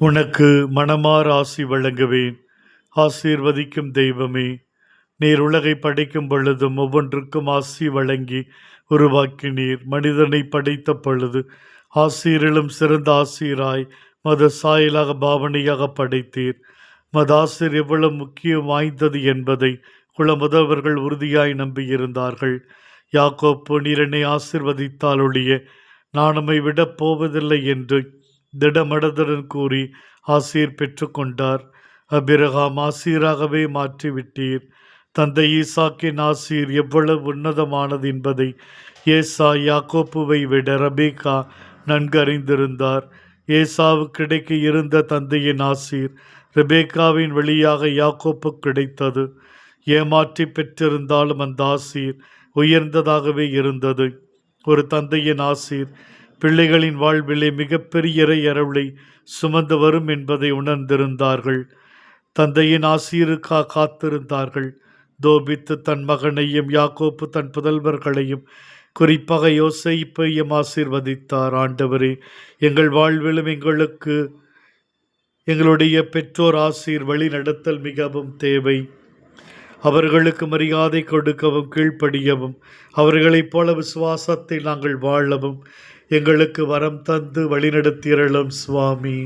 உனக்கு மனமார் ஆசி வழங்குவேன். ஆசீர்வதிக்கும் தெய்வமே, நீர் உலகை படைக்கும் பொழுதும் ஒவ்வொன்றுக்கும் ஆசி வழங்கி உருவாக்கினீர். மனிதனை படைத்த பொழுது ஆசீரிலும் சிறந்த ஆசீராய் மத சாயலாக பாவனையாக படைத்தீர். மதாசிர் எவ்வளவு முக்கியம் வாய்ந்தது என்பதை குல முதல்வர்கள் உறுதியாய் நம்பியிருந்தார்கள். யாக்கோப்பு, நீர் என்னை ஆசீர்வதித்தால் ஒழிய நான் நம்மை விடப் போவதில்லை என்று திடமடதுடன் கூறி ஆசீர் பெற்று கொண்டார். அபிரகாம் ஆசீராகவே மாற்றிவிட்டீர். தந்தை ஈசாக்கின் ஆசீர் எவ்வளவு உன்னதமானது என்பதை ஏசா யாக்கோப்புவை விட ரபேக்கா நன்கு அறிந்திருந்தார். ஏசாவுக்கு கிடைக்க இருந்த தந்தையின் ஆசீர் ரெபேக்காவின் வழியாக யாக்கோப்பு கிடைத்தது. ஏமாற்றி பெற்றிருந்தாலும் அந்த ஆசீர் உயர்ந்ததாகவே இருந்தது. ஒரு தந்தையின் ஆசீர் பிள்ளைகளின் வாழ்விலே மிகப்பெரிய அருளை சுமந்து வரும் என்பதை உணர்ந்திருந்தார்கள். தந்தையின் ஆசீருக்காக காத்திருந்தார்கள். தோபித்து தன் மகனையும் யாக்கோப்பு தன் புதல்வர்களையும் குறிப்பாக யோசேப்பையும் ஆசீர்வதித்தார். ஆண்டவரே, எங்கள் வாழ்விலும் எங்களுடைய பெற்றோர் ஆசீர் வழி நடத்தல் மிகவும் தேவை. அவர்களுக்கு மரியாதை கொடுக்கவும் கீழ்ப்படியவும் அவர்களைப் போல விசுவாசத்தை நாங்கள் வாழவும் எங்களுக்கு வரம் தந்து வழிநடத்தியருளும் சுவாமி.